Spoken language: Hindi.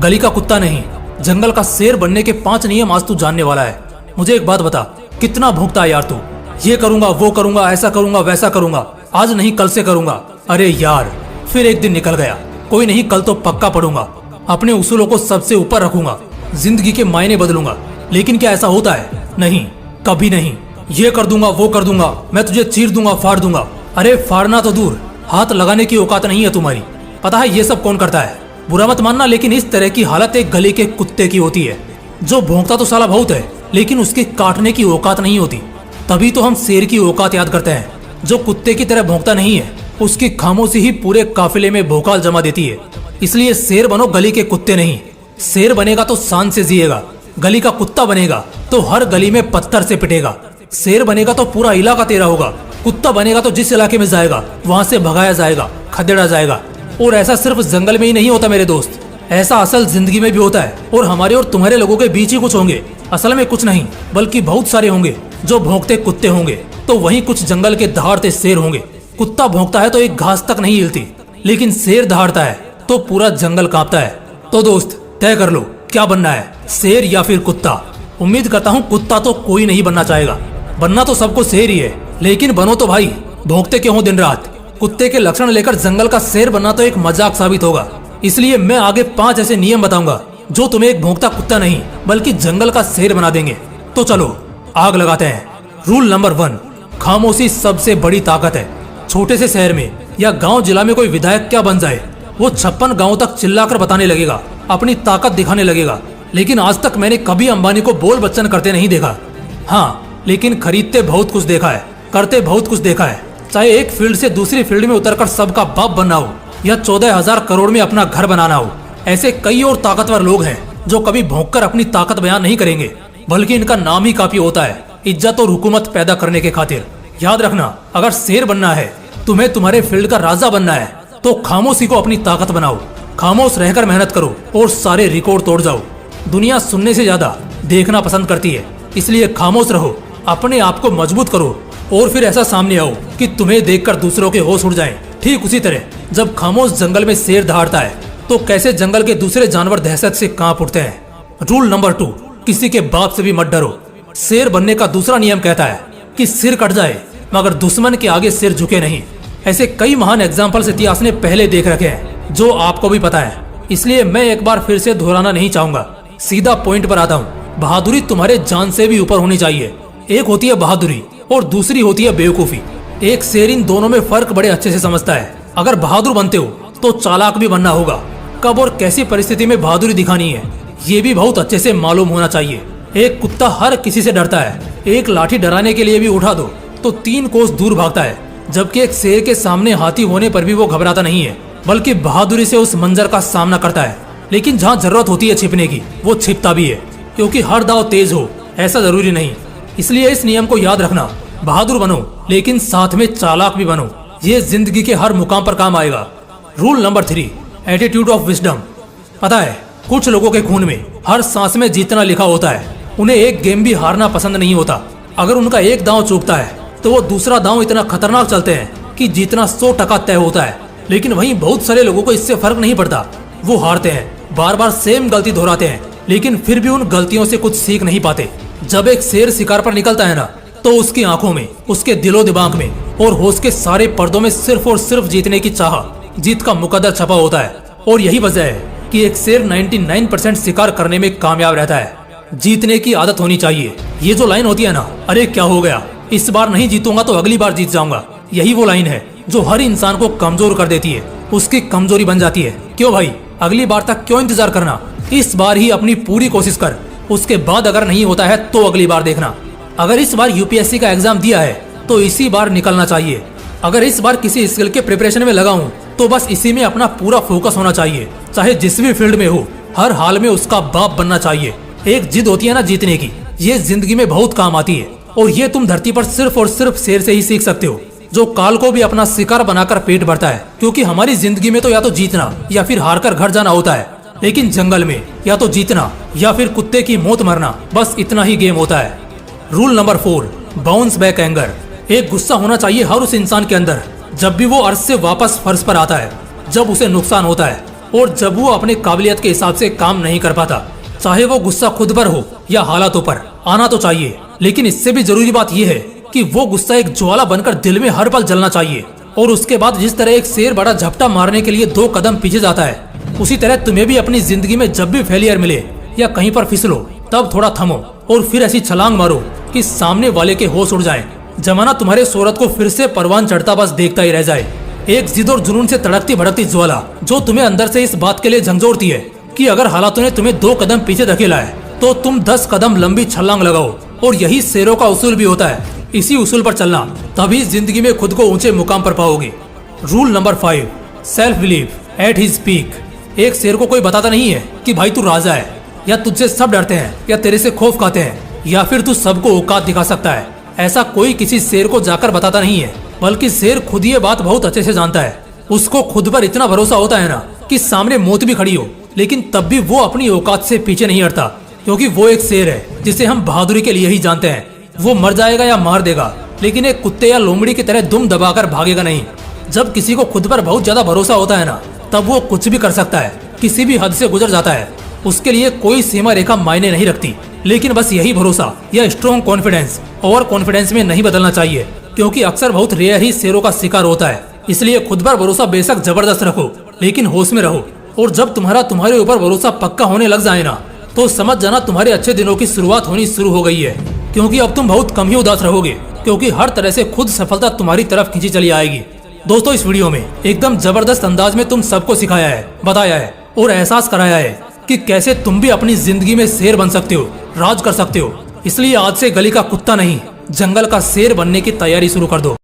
गली का कुत्ता नहीं, जंगल का शेर बनने के 5 नियम आज तू जानने वाला है। मुझे एक बात बता, कितना भौंकता है यार तू। ये करूंगा, वो करूंगा, ऐसा करूंगा, वैसा करूंगा, आज नहीं कल से करूंगा। अरे यार, फिर एक दिन निकल गया। कोई नहीं, कल तो पक्का पढ़ूंगा, अपने उसूलों को सबसे ऊपर रखूंगा, जिंदगी के मायने बदलूंगा। लेकिन क्या ऐसा होता है? नहीं, कभी नहीं। ये कर दूंगा, वो कर दूंगा, मैं तुझे चीर दूंगा, फाड़ दूंगा। अरे फाड़ना तो दूर, हाथ लगाने की औकात नहीं है तुम्हारी। पता है ये सब कौन करता है? बुरा मत मानना, लेकिन इस तरह की हालत एक गली के कुत्ते की होती है, जो भौंकता तो साला बहुत है, लेकिन उसके काटने की औकात नहीं होती। तभी तो हम शेर की औकात याद करते हैं, जो कुत्ते की तरह भौंकता नहीं है, उसकी खामोशी ही पूरे काफिले में भौकाल जमा देती है। इसलिए शेर बनो, गली के कुत्ते नहीं। शेर बनेगा तो शान से जिएगा, गली का कुत्ता बनेगा तो हर गली में पत्थर से पिटेगा। शेर बनेगा तो पूरा इलाका तेरा होगा, कुत्ता बनेगा तो जिस इलाके में जाएगा वहां से भगाया जाएगा, खदेड़ा जाएगा। और ऐसा सिर्फ जंगल में ही नहीं होता मेरे दोस्त, ऐसा असल जिंदगी में भी होता है। और हमारे और तुम्हारे लोगों के बीच ही कुछ होंगे, असल में कुछ नहीं बल्कि बहुत सारे होंगे जो भौंकते कुत्ते होंगे, तो वहीं कुछ जंगल के दहाड़ते शेर होंगे। कुत्ता भौंकता है तो एक घास तक नहीं हिलती, लेकिन शेर दहाड़ता है तो पूरा जंगल कांपता है। तो दोस्त तय कर लो, क्या बनना है, शेर या फिर कुत्ता? उम्मीद करता हूँ कुत्ता तो कोई नहीं बनना चाहेगा, बनना तो सबको शेर ही है। लेकिन बनो तो भाई, भौंकते क्यों हो दिन रात? कुत्ते के लक्षण लेकर जंगल का शेर बनना तो एक मजाक साबित होगा। इसलिए मैं आगे 5 ऐसे नियम बताऊंगा जो तुम्हें एक भौंकता कुत्ता नहीं बल्कि जंगल का शेर बना देंगे। तो चलो आग लगाते हैं। रूल नंबर 1, खामोशी सबसे बड़ी ताकत है। छोटे से शहर में या गांव जिला में कोई विधायक क्या बन जाए, वो 56 गांव तक चिल्लाकर बताने लगेगा, अपनी ताकत दिखाने लगेगा। लेकिन आज तक मैंने कभी अंबानी को बोल बच्चन करते नहीं देखा। हाँ, लेकिन खरीदते बहुत कुछ देखा है, करते बहुत कुछ देखा है। चाहे एक फील्ड से दूसरी फील्ड में उतरकर सबका बाप बनना हो या 14,000 करोड़ में अपना घर बनाना हो, ऐसे कई और ताकतवर लोग हैं जो कभी भौंककर अपनी ताकत बयान नहीं करेंगे, बल्कि इनका नाम ही काफी होता है इज्जत और हुकूमत पैदा करने के खातिर। याद रखना, अगर शेर बनना है, तुम्हें तुम्हारे फील्ड का राजा बनना है, तो खामोशी को अपनी ताकत बनाओ। खामोश रहकर मेहनत करो और सारे रिकॉर्ड तोड़ जाओ। दुनिया सुनने से ज्यादा देखना पसंद करती है, इसलिए खामोश रहो, अपने आप को मजबूत करो और फिर ऐसा सामने आओ कि तुम्हें देखकर दूसरों के होश उड़ जाएं। ठीक उसी तरह जब खामोश जंगल में शेर दहाड़ता है, तो कैसे जंगल के दूसरे जानवर दहशत से कांप उठते हैं। रूल नंबर 2, किसी के बाप से भी मत डरो। शेर बनने का दूसरा नियम कहता है कि सिर कट जाए मगर दुश्मन के आगे सिर झुके नहीं। ऐसे कई महान एग्जाम्पल्स इतिहास ने पहले देख रखे हैं, जो आपको भी पता है, इसलिए मैं एक बार फिर से दोहराना नहीं चाहूंगा। सीधा पॉइंट पर आता हूँ। बहादुरी तुम्हारे जान से भी ऊपर होनी चाहिए। एक होती है बहादुरी और दूसरी होती है बेवकूफी। एक शेर इन दोनों में फर्क बड़े अच्छे से समझता है। अगर बहादुर बनते हो तो चालाक भी बनना होगा। कब और कैसी परिस्थिति में बहादुरी दिखानी है, ये भी बहुत अच्छे से मालूम होना चाहिए। एक कुत्ता हर किसी से डरता है, एक लाठी डराने के लिए भी उठा दो तो 3 कोस दूर भागता है, जबकि एक शेर के सामने हाथी होने पर भी वो घबराता नहीं है, बल्कि बहादुरी से उस मंजर का सामना करता है। लेकिन जहाँ जरूरत होती है छिपने की, वो छिपता भी है, क्योंकि हर दाव तेज हो ऐसा जरूरी नहीं। इसलिए इस नियम को याद रखना, बहादुर बनो लेकिन साथ में चालाक भी बनो। ये जिंदगी के हर मुकाम पर काम आएगा। Rule number 3, attitude of wisdom. पता है, कुछ लोगों के खून में हर सांस में जीतना लिखा होता है। उन्हें एक गेम भी हारना पसंद नहीं होता। अगर उनका एक दांव चूकता है तो वो दूसरा दांव इतना खतरनाक चलते हैं कि जीतना 100% तय होता है। लेकिन वहीं बहुत सारे लोगों को इससे फर्क नहीं पड़ता, वो हारते हैं, बार बार सेम गलती दोहराते हैं, लेकिन फिर भी उन गलतियों से कुछ सीख नहीं पाते। जब एक शेर शिकार पर निकलता है ना, तो उसकी आंखों में, उसके दिलो दिमाग में और होश के सारे पर्दों में सिर्फ और सिर्फ जीतने की चाह, जीत का मुकद्दर छपा होता है। और यही वजह है कि एक शेर 99% शिकार करने में कामयाब रहता है। जीतने की आदत होनी चाहिए। ये जो लाइन होती है ना, अरे क्या हो गया, इस बार नहीं जीतूंगा तो अगली बार जीत जाऊंगा, यही वो लाइन है जो हर इंसान को कमजोर कर देती है, उसकी कमजोरी बन जाती है। क्यों भाई, अगली बार तक क्यों इंतजार करना? इस बार ही अपनी पूरी कोशिश कर, उसके बाद अगर नहीं होता है तो अगली बार देखना। अगर इस बार यूपीएससी का एग्जाम दिया है तो इसी बार निकलना चाहिए। अगर इस बार किसी स्किल के प्रिपरेशन में लगा हूँ तो बस इसी में अपना पूरा फोकस होना चाहिए, चाहे जिस भी फील्ड में हो, हर हाल में उसका बाप बनना चाहिए। एक जिद होती है ना जीतने की, ये जिंदगी में बहुत काम आती है। और ये तुम धरती पर सिर्फ और सिर्फ शेर से ही सीख सकते हो, जो काल को भी अपना शिकार बनाकर पेट भरता है। क्योंकि हमारी जिंदगी में तो या तो जीतना या फिर हार कर घर जाना होता है, लेकिन जंगल में या तो जीतना या फिर कुत्ते की मौत मरना, बस इतना ही गेम होता है। Rule number 4, bounce back anger. एक गुस्सा होना चाहिए हर उस इंसान के अंदर जब भी वो अर्श से वापस फर्श पर आता है, जब उसे नुकसान होता है, और जब वो अपने काबिलियत के हिसाब से काम नहीं कर पाता, चाहे वो गुस्सा खुद पर हो या हालातों पर, आना तो चाहिए। लेकिन इससे भी जरूरी बात यह है कि वो गुस्सा एक ज्वाला बनकर दिल में हर पल जलना चाहिए। और उसके बाद जिस तरह एक शेर बड़ा झपटा मारने के लिए 2 कदम पीछे जाता है, उसी तरह तुम्हें भी अपनी जिंदगी में जब भी फेलियर मिले या कहीं पर फिसलो, तब थोड़ा थमो और फिर ऐसी छलांग मारो कि सामने वाले के होश उड़ जाएं। जमाना तुम्हारे शोहरत को फिर से परवान चढ़ता बस देखता ही रह जाए। एक जिद और जुनून से तड़कती भड़कती ज्वाला जो तुम्हें अंदर से इस बात के लिए झंझोड़ती है कि अगर हालातों ने तुम्हें 2 कदम पीछे धकेला है तो तुम 10 कदम लंबी छलांग लगाओ। और यही शेरों का उसूल भी होता है। इसी उसूल पर चलना, तभी जिंदगी में खुद को ऊंचे मुकाम पर पाओगे। Rule number 5, self believe at his peak. एक शेर को कोई बताता नहीं है कि भाई तू राजा है, या तुझसे सब डरते हैं, या तेरे से खौफ खाते हैं, या फिर तू सबको औकात दिखा सकता है। ऐसा कोई किसी शेर को जाकर बताता नहीं है, बल्कि शेर खुद ये बात बहुत अच्छे से जानता है। उसको खुद पर इतना भरोसा होता है ना कि सामने मौत भी खड़ी हो, लेकिन तब भी वो अपनी औकात से पीछे नहीं हटता, क्योंकि वो एक शेर है जिसे हम बहादुरी के लिए ही जानते हैं। वो मर जाएगा या मार देगा, लेकिन एक कुत्ते या लोमड़ी की तरह दुम दबाकर भागेगा नहीं। जब किसी को खुद पर बहुत ज्यादा भरोसा होता है ना, तब वो कुछ भी कर सकता है, किसी भी हद से गुजर जाता है। उसके लिए कोई सीमा रेखा मायने नहीं रखती। लेकिन बस यही भरोसा या स्ट्रॉन्ग कॉन्फिडेंस ओवर कॉन्फिडेंस में नहीं बदलना चाहिए, क्योंकि अक्सर बहुत रेयर ही शेरों का शिकार होता है। इसलिए खुद पर भरोसा बेशक जबरदस्त रखो, लेकिन होश में रहो। और जब तुम्हारे ऊपर भरोसा पक्का होने लग जाए ना, तो समझ जाना तुम्हारे अच्छे दिनों की शुरुआत होनी शुरू हो गई है। क्योंकि अब तुम बहुत कम ही उदास रहोगे, क्योंकि हर तरह से खुद सफलता तुम्हारी तरफ खींची चली आएगी। दोस्तों, इस वीडियो में एकदम जबरदस्त अंदाज में तुम सबको सिखाया है, बताया है और एहसास कराया है कि कैसे तुम भी अपनी जिंदगी में शेर बन सकते हो, राज कर सकते हो। इसलिए आज से गली का कुत्ता नहीं, जंगल का शेर बनने की तैयारी शुरू कर दो।